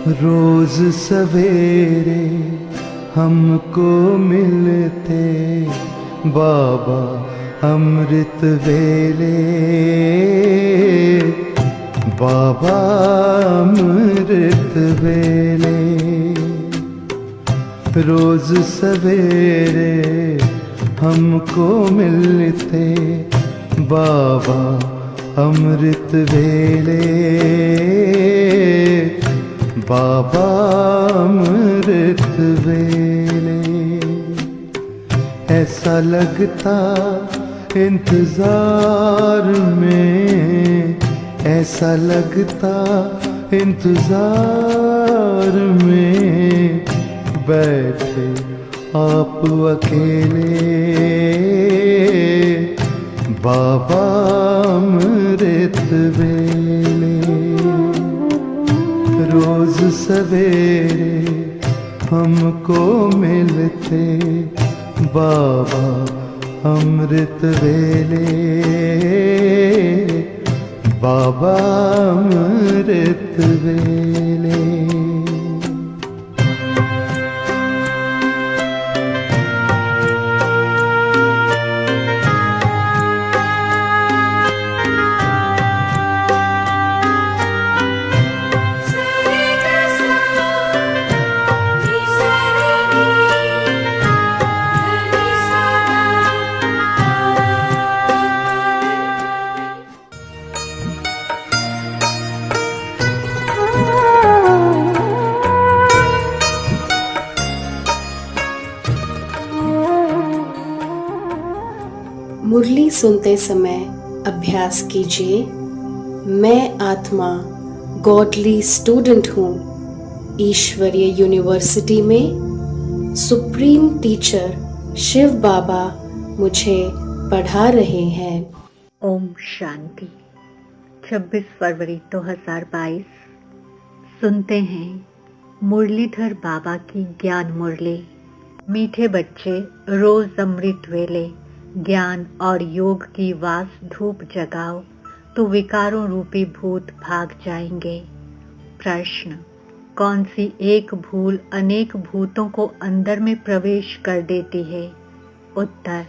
रोज सवेरे हमको मिलते बाबा अमृत वेले, बाबा अमृत वेले। रोज सवेरे हमको मिलते बाबा अमृत वेले, बाबा अमृत वेले। ऐसा लगता इंतजार में, ऐसा लगता इंतजार में, बैठे आप अकेले बाबा अमृत वेले। रोज सवेरे हमको मिलते बाबा अमृत वेले, बाबा अमृत वेले। मुरली सुनते समय अभ्यास कीजिए। मैं आत्मा गॉडली स्टूडेंट हूँ। ईश्वरीय यूनिवर्सिटी में सुप्रीम टीचर शिव बाबा मुझे पढ़ा रहे हैं। ओम शांति। 26 फरवरी 2022 सुनते हैं मुरलीधर बाबा की ज्ञान मुरली। मीठे बच्चे, रोज अमृत वेले ज्ञान और योग की वास धूप जगाओ तो विकारों रूपी भूत भाग जाएंगे। प्रश्न: कौन सी एक भूल अनेक भूतों को अंदर में प्रवेश कर देती है? उत्तर: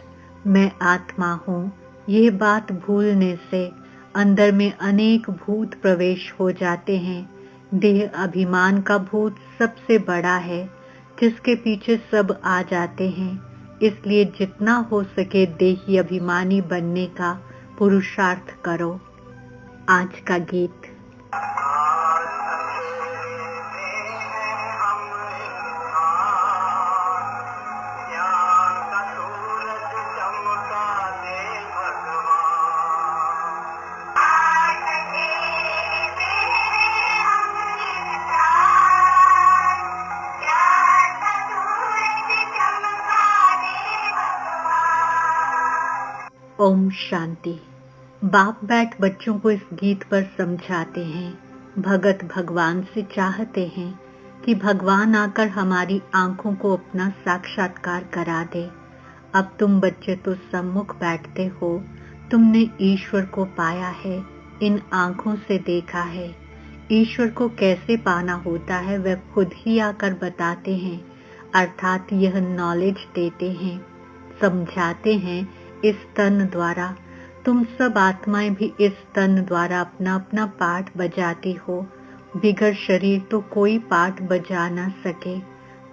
मैं आत्मा हूँ। ये बात भूलने से अंदर में अनेक भूत प्रवेश हो जाते हैं। देह अभिमान का भूत सबसे बड़ा है, जिसके पीछे सब आ जाते हैं। इसलिए जितना हो सके देही अभिमानी बनने का पुरुषार्थ करो। आज का गीत। ओम शांति। बाप बैठ बच्चों को इस गीत पर समझाते हैं। भगत भगवान से चाहते हैं कि भगवान आकर हमारी आंखों को अपना साक्षात्कार करा दे। अब तुम बच्चे तो सम्मुख बैठते हो, तुमने ईश्वर को पाया है, इन आंखों से देखा है। ईश्वर को कैसे पाना होता है वह खुद ही आकर बताते हैं, अर्थात यह नॉलेज देते हैं, समझाते हैं इस तन द्वारा। तुम सब आत्माएं भी इस तन द्वारा अपना अपना पाठ बजाती हो। बिगर शरीर तो कोई पाठ बजा न सके।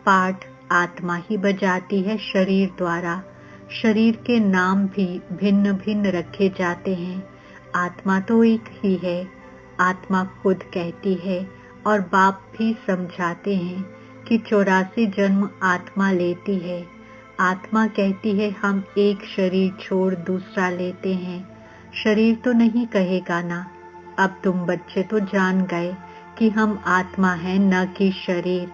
पाठ आत्मा ही बजाती है शरीर द्वारा। शरीर के नाम भी भिन्न भिन्न रखे जाते हैं, आत्मा तो एक ही है। आत्मा खुद कहती है और बाप भी समझाते हैं कि 84 जन्म आत्मा लेती है। आत्मा कहती है हम एक शरीर छोड़ दूसरा लेते हैं। शरीर तो नहीं कहेगा ना। अब तुम बच्चे तो जान गए कि हम आत्मा हैं, न कि शरीर।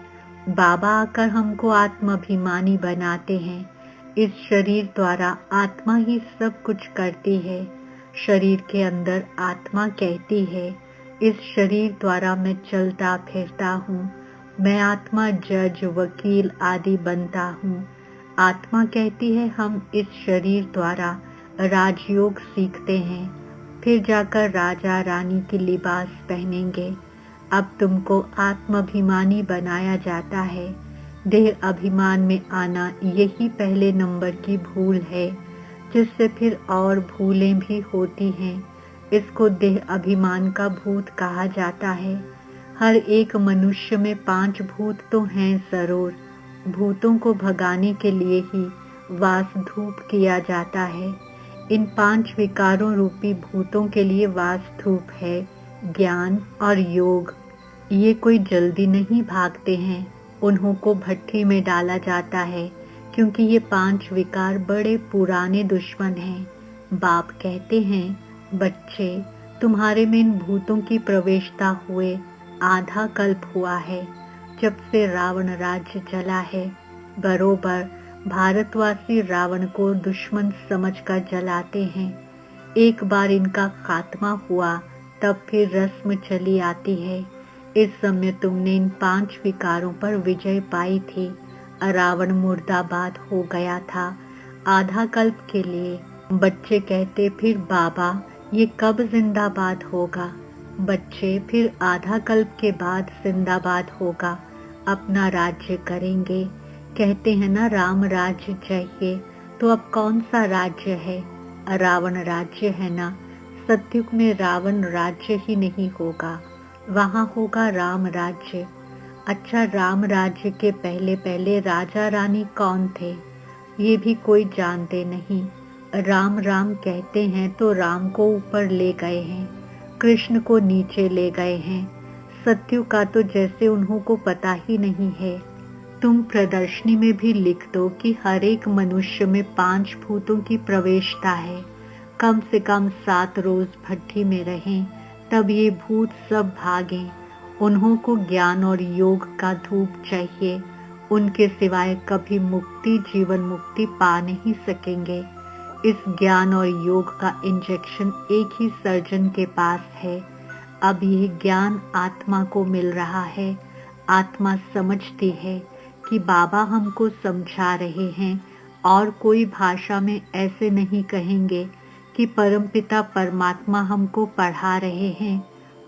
बाबा आकर हमको आत्माभिमानी बनाते हैं। इस शरीर द्वारा आत्मा ही सब कुछ करती है। शरीर के अंदर आत्मा कहती है, इस शरीर द्वारा मैं चलता फिरता हूँ। मैं आत्मा जज, वकील आदि बनता हूँ। आत्मा कहती है हम इस शरीर द्वारा राजयोग सीखते हैं, फिर जाकर राजा रानी की लिबास पहनेंगे। अब तुमको आत्माभिमानी बनाया जाता है। देह अभिमान में आना यही पहले नंबर की भूल है, जिससे फिर और भूलें भी होती हैं। इसको देह अभिमान का भूत कहा जाता है। हर एक मनुष्य में 5 भूत तो हैं जरूर। भूतों को भगाने के लिए ही वास धूप किया जाता है। इन 5 विकारों रूपी भूतों के लिए वास धूप है ज्ञान और योग। ये कोई जल्दी नहीं भागते हैं, उन्हों को भट्ठी में डाला जाता है, क्योंकि ये 5 विकार बड़े पुराने दुश्मन हैं। बाप कहते हैं, बच्चे तुम्हारे में इन भूतों की प्रवेशता हुए आधा कल्प हुआ है, जब से रावण राज्य जला है। बरोबर भारतवासी रावण को दुश्मन समझकर जलाते हैं। एक बार इनका खात्मा हुआ तब फिर रस्म चली आती है। इस समय तुमने इन 5 विकारों पर विजय पाई थी। रावण मुर्दाबाद हो गया था आधा कल्प के लिए। बच्चे कहते, फिर बाबा ये कब जिंदाबाद होगा? बच्चे, फिर आधा कल्प के बाद जिंदाबाद होगा, अपना राज्य करेंगे। कहते हैं ना, राम राज्य चाहिए, तो अब कौन सा राज्य है? रावण राज्य है ना। सतयुग में रावण राज्य ही नहीं होगा, वहाँ होगा राम राज्य। अच्छा, राम राज्य के पहले पहले राजा रानी कौन थे, ये भी कोई जानते नहीं। राम राम कहते हैं तो राम को ऊपर ले गए हैं, कृष्ण को नीचे ले गए हैं। सत्यु का तो जैसे उन्हों को पता ही नहीं है। तुम प्रदर्शनी में भी लिख दो कि हर एक मनुष्य में 5 भूतों की प्रवेशता है। कम से कम 7 रोज भट्ठी में रहें, तब ये भूत सब भागें। उन्हों को ज्ञान और योग का धूप चाहिए, उनके सिवाय कभी मुक्ति जीवन मुक्ति पा नहीं सकेंगे। इस ज्ञान और योग का इंजेक्शन एक ही सर्जन के पास है। अब ये ज्ञान आत्मा को मिल रहा है। आत्मा समझती है कि बाबा हमको समझा रहे हैं, और कोई भाषा में ऐसे नहीं कहेंगे कि परमपिता परमात्मा हमको पढ़ा रहे हैं।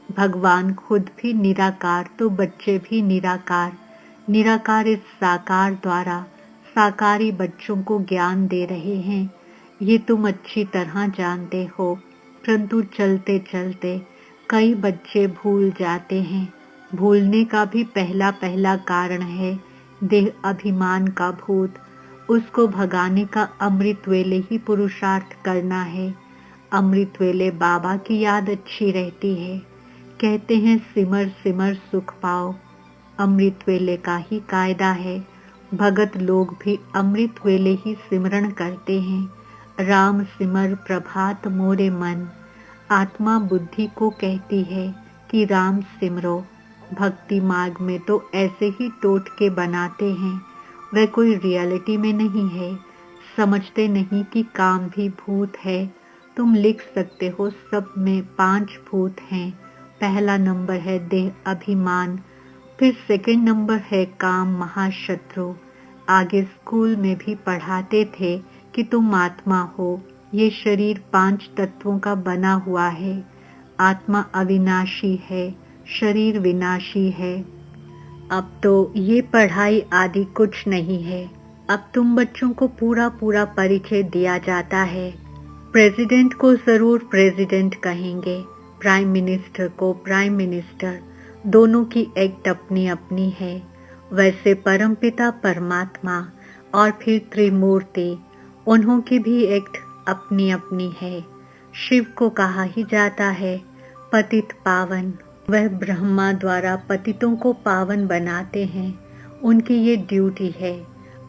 भगवान खुद भी निराकार, तो बच्चे भी निराकार। निराकार इस साकार द्वारा साकारी बच्चों को ज्ञान दे रहे हैं। ये तुम अच्छी तरह जानते हो, परंतु चलते चलते कई बच्चे भूल जाते हैं। भूलने का भी पहला कारण है देह अभिमान का भूत। उसको भगाने का अमृत वेले ही पुरुषार्थ करना है। अमृत वेले बाबा की याद अच्छी रहती है। कहते हैं, सिमर सिमर सुख पाओ। अमृत वेले का ही कायदा है। भगत लोग भी अमृत वेले ही सिमरण करते हैं। राम सिमर प्रभात मोरे मन। आत्मा बुद्धि को कहती है कि राम सिमरो। भक्ति मार्ग में तो ऐसे ही टोटके बनाते हैं, वह कोई रियलिटी में नहीं है। समझते नहीं कि काम भी भूत है। तुम लिख सकते हो, सब में 5 भूत हैं। पहला नंबर है देह अभिमान, फिर सेकंड नंबर है काम महाशत्रु। आगे स्कूल में भी पढ़ाते थे कि तुम आत्मा हो। ये शरीर 5 तत्वों का बना हुआ है। आत्मा अविनाशी है, शरीर विनाशी है। अब तो ये पढ़ाई आदि कुछ नहीं है। अब तुम बच्चों को पूरा परिचय दिया जाता है। प्रेसिडेंट को जरूर प्रेसिडेंट कहेंगे, प्राइम मिनिस्टर को प्राइम मिनिस्टर। दोनों की एक्ट अपनी अपनी है। वैसे परमपिता परमात्मा और फिर त्रिमूर्ति, उन्हों की भी एक्ट अपनी अपनी है। शिव को कहा ही जाता है पतित पावन। वह ब्रह्मा द्वारा पतितों को पावन बनाते हैं, उनकी ये ड्यूटी है।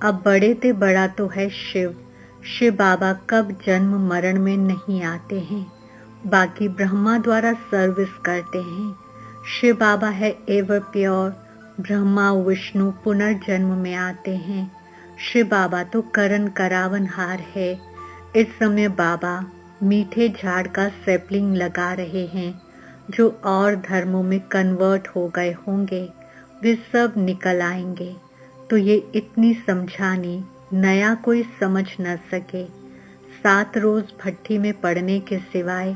अब बड़े से बड़ा तो है शिव। शिव बाबा कब जन्म मरण में नहीं आते हैं, बाकी ब्रह्मा द्वारा सर्विस करते हैं। शिव बाबा है एवर प्योर। ब्रह्मा विष्णु पुनर्जन्म में आते हैं। शिव बाबा तो करण करावन हार है। इस समय बाबा मीठे झाड़ का सैपलिंग लगा रहे हैं। जो और धर्मों में कन्वर्ट हो गए होंगे वे सब निकल आएंगे। तो ये इतनी समझानी नया कोई समझ न सके। 7 रोज भट्ठी में पड़ने के सिवाय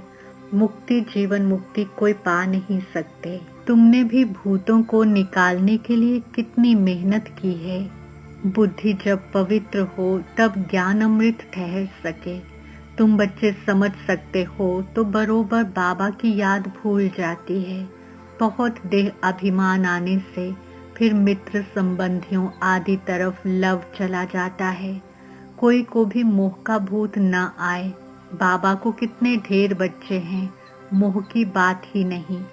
मुक्ति जीवन मुक्ति कोई पा नहीं सकते। तुमने भी भूतों को निकालने के लिए कितनी मेहनत की है। बुद्धि जब पवित्र हो तब ज्ञान अमृत ठहर सके। तुम बच्चे समझ सकते हो तो बरोबर बाबा की याद भूल जाती है। बहुत देह अभिमान आने से फिर मित्र संबंधियों आदि तरफ लव चला जाता है। कोई को भी मोह का भूत न आए। बाबा को कितने ढेर बच्चे हैं, मोह की बात ही नहीं।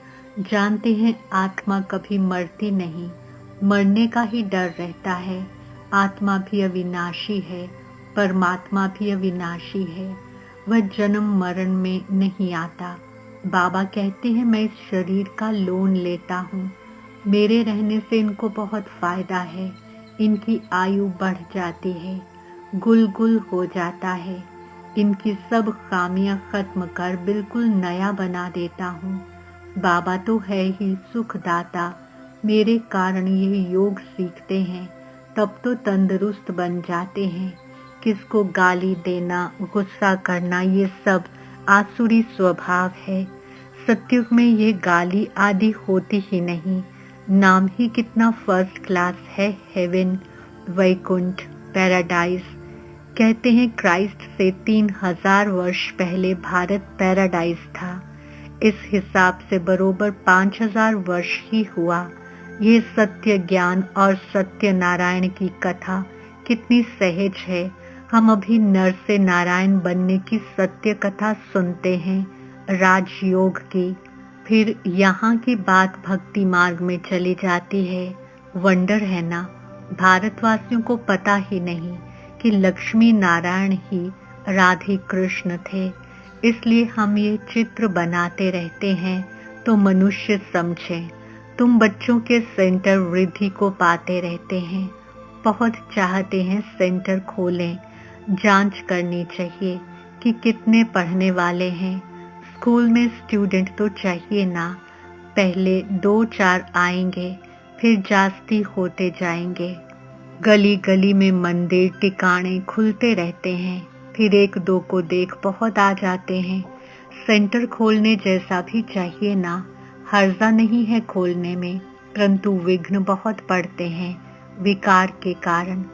जानते हैं आत्मा कभी मरती नहीं, मरने का ही डर रहता है। आत्मा भी अविनाशी है, परमात्मा भी अविनाशी है। वह जन्म मरण में नहीं आता। बाबा कहते हैं मैं इस शरीर का लोन लेता हूँ। मेरे रहने से इनको बहुत फायदा है। इनकी आयु बढ़ जाती है, गुल गुल हो जाता है। इनकी सब खामियां खत्म कर बिल्कुल नया बना देता हूँ। बाबा तो है ही सुखदाता। मेरे कारण ये योग सीखते हैं, तब तो तंदुरुस्त बन जाते हैं। किसको गाली देना, गुस्सा करना, ये सब आसुरी स्वभाव है। सत्युग में ये गाली आदि होती ही नहीं। नाम ही कितना फर्स्ट क्लास है, हेवन, वैकुंठ, पैराडाइज। कहते हैं क्राइस्ट से 3000 वर्ष पहले भारत पैराडाइज था। इस हिसाब से बरोबर 5000 वर्ष ही हुआ। ये सत्य ज्ञान और सत्य नारायण की कथा कितनी सहज है। हम अभी नर से नारायण बनने की सत्य कथा सुनते हैं, राजयोग की। फिर यहाँ की बात भक्ति मार्ग में चली जाती है। वंडर है ना, भारतवासियों को पता ही नहीं कि लक्ष्मी नारायण ही राधे कृष्ण थे। इसलिए हम ये चित्र बनाते रहते हैं तो मनुष्य समझें। तुम बच्चों के सेंटर वृद्धि को पाते रहते हैं, बहुत चाहते हैं सेंटर खोलें। जांच करनी चाहिए कि कितने पढ़ने वाले हैं। स्कूल में स्टूडेंट तो चाहिए ना। पहले 2-4 आएंगे, फिर जास्ती होते जाएंगे। गली गली में मंदिर टिकाणे खुलते रहते हैं, फिर 1-2 को देख बहुत आ जाते हैं। सेंटर खोलने जैसा भी चाहिए ना। हर्जा नहीं है खोलने में, परंतु विघ्न बहुत पड़ते हैं विकार के कारण।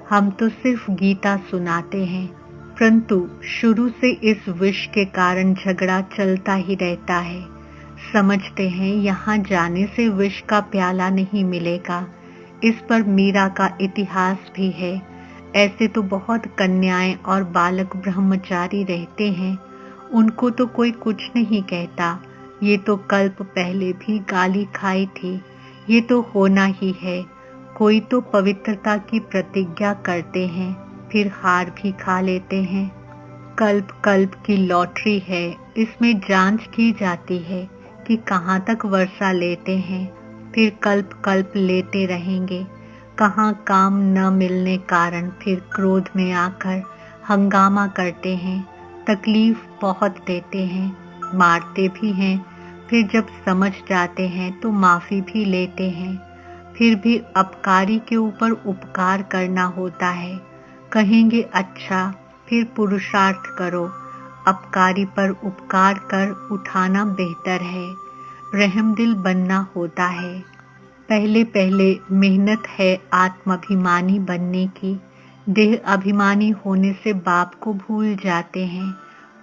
हम तो सिर्फ गीता सुनाते हैं, परंतु शुरू से इस विष के कारण झगड़ा चलता ही रहता है। समझते हैं यहाँ जाने से विष का प्याला नहीं मिलेगा। इस पर मीरा का इतिहास भी है। ऐसे तो बहुत कन्याएं और बालक ब्रह्मचारी रहते हैं, उनको तो कोई कुछ नहीं कहता। ये तो कल्प पहले भी गाली खाई थी, ये तो होना ही है। कोई तो पवित्रता की प्रतिज्ञा करते हैं, फिर हार भी खा लेते हैं। कल्प कल्प की लॉटरी है, इसमें जांच की जाती है कि कहाँ तक वर्षा लेते हैं, फिर कल्प कल्प लेते रहेंगे। कहाँ काम न मिलने कारण फिर क्रोध में आकर हंगामा करते हैं, तकलीफ बहुत देते हैं, मारते भी हैं। फिर जब समझ जाते हैं तो माफी भी लेते हैं। फिर भी अपकारी के ऊपर उपकार करना होता है। कहेंगे अच्छा, फिर पुरुषार्थ करो। अपकारी पर उपकार कर उठाना बेहतर है। रहमदिल बनना होता है। पहले पहले मेहनत है आत्माभिमानी बनने की। देह अभिमानी होने से बाप को भूल जाते हैं,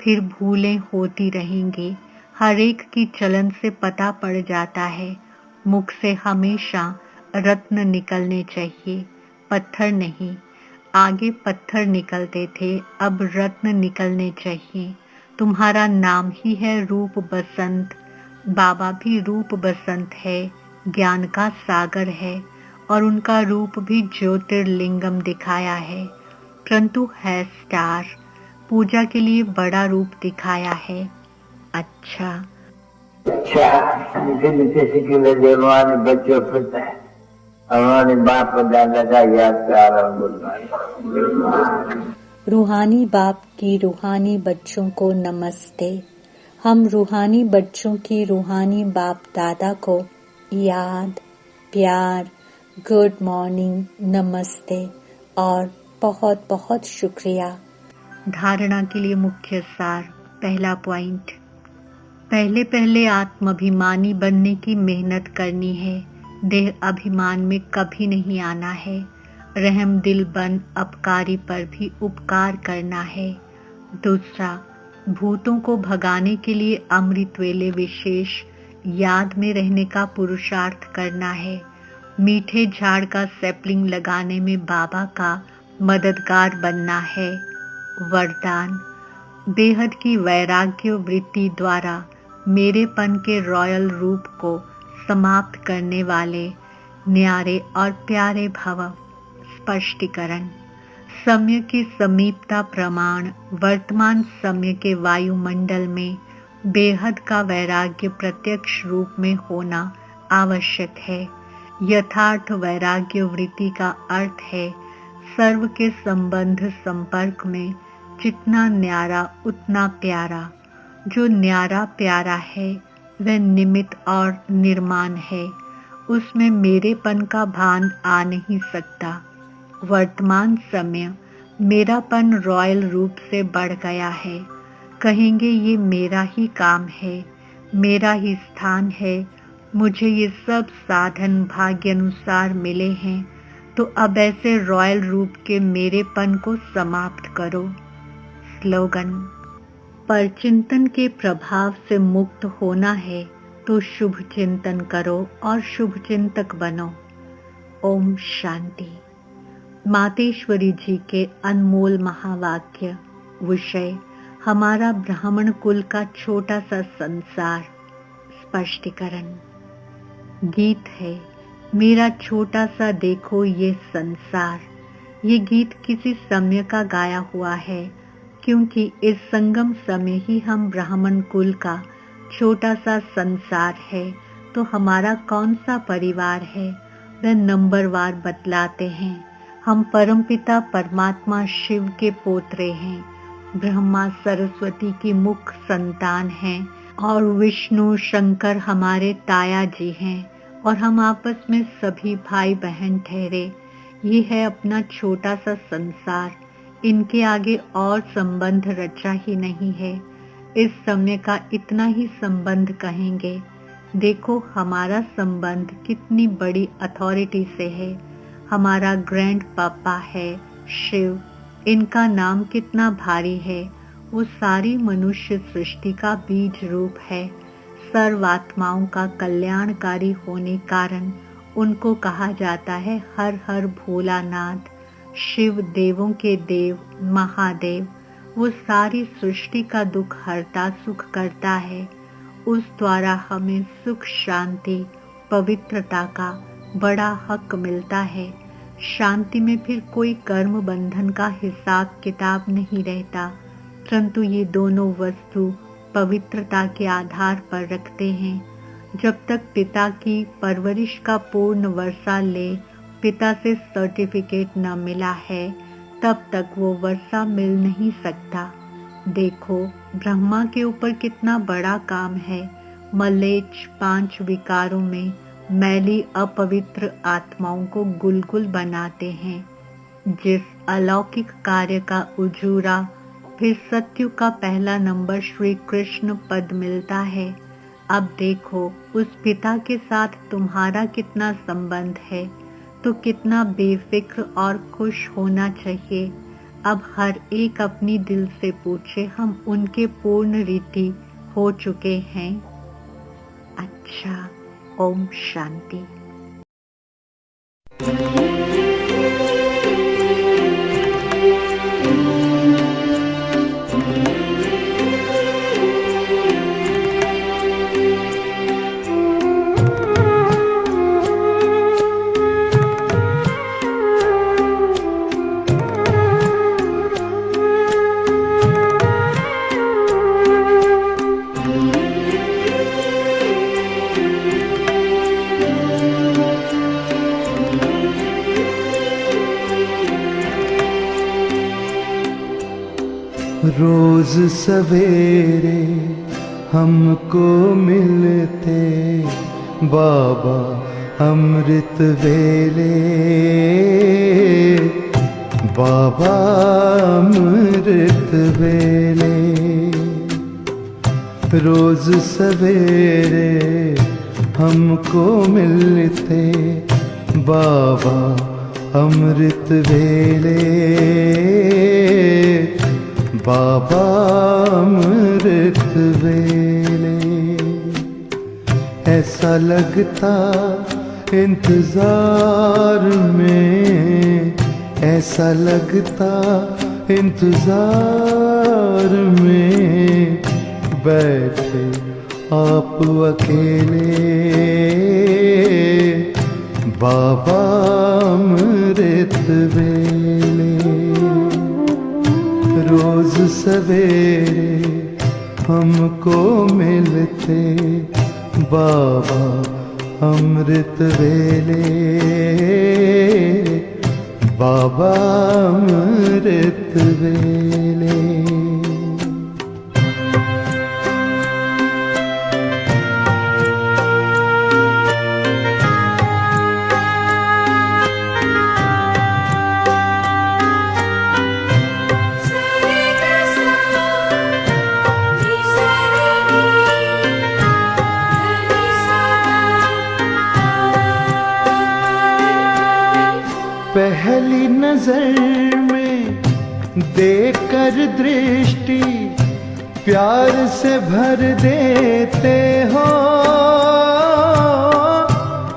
फिर भूलें होती रहेंगी। हर एक की चलन से पता पड़ जाता है। मुख से हमेशा रत्न निकलने चाहिए, पत्थर नहीं। आगे पत्थर निकलते थे, अब रत्न निकलने चाहिए। तुम्हारा नाम ही है रूप बसंत। बाबा भी रूप बसंत है, ज्ञान का सागर है, और उनका रूप भी ज्योतिर्लिंगम दिखाया है, परंतु है स्टार। पूजा के लिए बड़ा रूप दिखाया है। अच्छा मीठे मीठे सिक्के जलवाने बच्चों फिरता है। हमारे बाप दादा का याद प्यार और गुणगान। रूहानी बाप की रूहानी बच्चों को नमस्ते। हम रूहानी बच्चों की रूहानी बाप दादा को याद, प्यार, गुड मॉर्निंग, नमस्ते और बहुत बहुत शुक्रिया। धारणा के लिए मुख्य सार। पहला पॉइंट, पहले पहले आत्माभिमानी बनने की मेहनत करनी है, देह अभिमान में कभी नहीं आना है। रहम दिल बन अपकारी पर भी उपकार करना है। दूसरा, भूतों को भगाने के लिए अमृत वेले विशेष याद में रहने का पुरुषार्थ करना है। मीठे झाड़ का सैपलिंग लगाने में बाबा का मददगार बनना है। वरदान, बेहद की वैराग्य वृत्ति द्वारा मेरेपन के रॉयल रूप को समाप्त करने वाले न्यारे और प्यारे भव। स्पष्टीकरण, समय की समीपता प्रमाण वर्तमान समय के वायुमंडल में बेहद का वैराग्य प्रत्यक्ष रूप में होना आवश्यक है। यथार्थ वैराग्य वृत्ति का अर्थ है सर्व के संबंध संपर्क में जितना न्यारा उतना प्यारा। जो न्यारा प्यारा है वह निमित्त और निर्माण है, उसमें मेरेपन का भान आ नहीं सकता। वर्तमान समय मेरापन रॉयल रूप से बढ़ गया है। कहेंगे ये मेरा ही काम है, मेरा ही स्थान है, मुझे ये सब साधन भाग्य अनुसार मिले हैं, तो अब ऐसे रॉयल रूप के मेरेपन को समाप्त करो। स्लोगन, पर चिंतन के प्रभाव से मुक्त होना है तो शुभ चिंतन करो और शुभ चिंतक बनो। ओम शांति। मातेश्वरी जी के अनमोल महावाक्य। विषय, हमारा ब्राह्मण कुल का छोटा सा संसार। स्पष्टीकरण, गीत है मेरा छोटा सा देखो ये संसार। ये गीत किसी समय का गाया हुआ है, क्योंकि इस संगम समय ही हम ब्राह्मण कुल का छोटा सा संसार है। तो हमारा कौन सा परिवार है वह नंबरवार बतलाते हैं। हम परमपिता परमात्मा शिव के पोत्रे हैं, ब्रह्मा सरस्वती की मुख्य संतान हैं और विष्णु शंकर हमारे ताया जी हैं, और हम आपस में सभी भाई बहन ठहरे। ये है अपना छोटा सा संसार, इनके आगे और संबंध रचा ही नहीं है। इस समय का इतना ही संबंध कहेंगे। देखो हमारा संबंध कितनी बड़ी अथॉरिटी से है। हमारा ग्रैंड पापा है शिव, इनका नाम कितना भारी है। वो सारी मनुष्य सृष्टि का बीज रूप है। सर्वात्माओं का कल्याणकारी होने कारण उनको कहा जाता है हर हर भोलानाथ। शिव देवों के देव महादेव। वो सारी सृष्टि का दुख हरता सुख करता है। उस द्वारा हमें सुख शांति पवित्रता का बड़ा हक मिलता है। शांति में फिर कोई कर्म बंधन का हिसाब किताब नहीं रहता, परंतु ये दोनों वस्तु पवित्रता के आधार पर रखते हैं। जब तक पिता की परवरिश का पूर्ण वर्षा ले पिता से सर्टिफिकेट न मिला है, तब तक वो वर्षा मिल नहीं सकता। देखो ब्रह्मा के ऊपर कितना बड़ा काम है। मलेच्छ 5 विकारों में मैली अपवित्र आत्माओं को गुलगुल बनाते हैं। जिस अलौकिक कार्य का उजूरा फिर सत्युग का पहला नंबर श्री कृष्ण पद मिलता है। अब देखो उस पिता के साथ तुम्हारा कितना संबंध है, तो कितना बेफिक्र और खुश होना चाहिए। अब हर एक अपनी दिल से पूछे, हम उनके पूर्ण रीति हो चुके हैं? अच्छा, ओम शांति। रोज सवेरे हमको मिलते बाबा अमृत वेले। बाबा अमृत वेले रोज सवेरे हमको मिलते बाबा अमृत वेले, बाबा अमृत वेले। ऐसा लगता इंतजार में, ऐसा लगता इंतजार में, बैठे आप अकेले बाबा अमृत वेले। रोज सवेरे हमको मिलते बाबा अमृत वेले, बाबा अमृत वेले। पहली नजर में देकर दृष्टि प्यार से भर देते हो,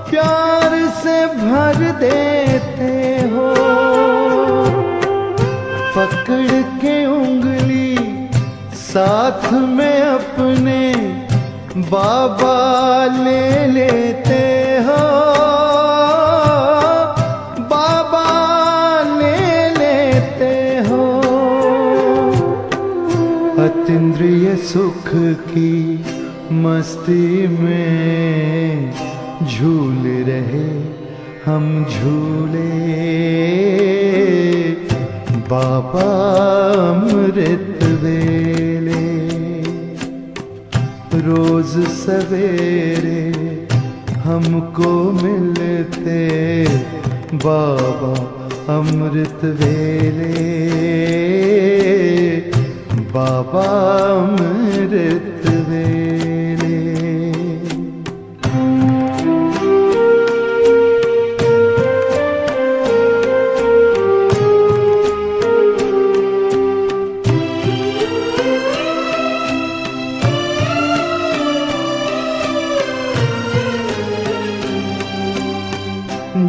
प्यार से भर देते हो। पकड़ के उंगली साथ में अपने बाबा ले लेते हो, अतीन्द्रिय सुख की मस्ती में झूल रहे हम झूले बाबा अमृत वेले। रोज सवेरे हमको मिलते बाबा अमृत वेले, बाबा अमृत वेले।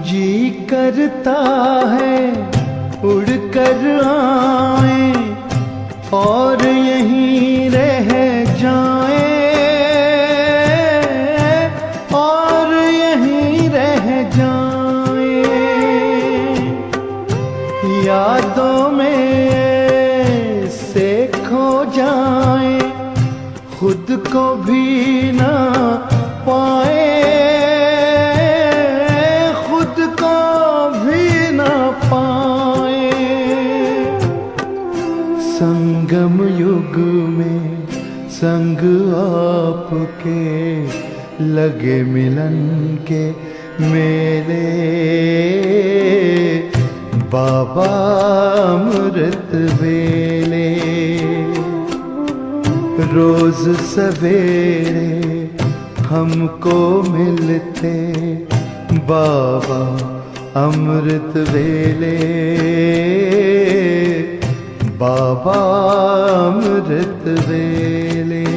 जी करता है उड़कर आए और यहीं रह जाएं, और यहीं रह जाएं। यादों में से खो जाएं, खुद को भी ना पाए, खुद को भी ना पाए। संगम युग में संग आपके लगे मिलन के मेले बाबा अमृत वेले। रोज सवेरे हमको मिलते बाबा अमृत वेले, बाबा अमृत वेले।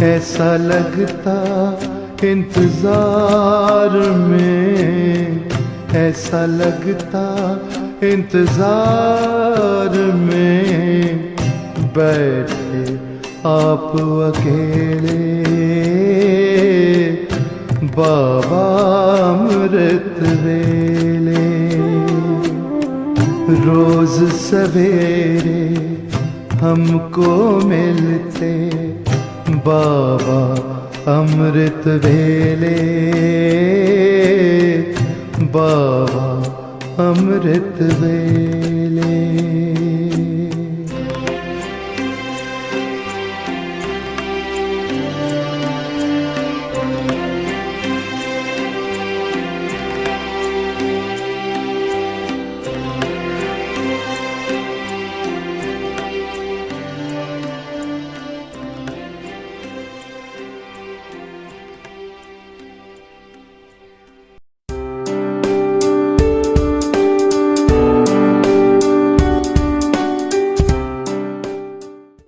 ऐसा लगता इंतजार में, ऐसा लगता इंतजार में, बैठे आप अकेले बाबा अमृत वेले। रोज सवेरे हमको मिलते बाबा अमृत वेले, बाबा अमृत वेले।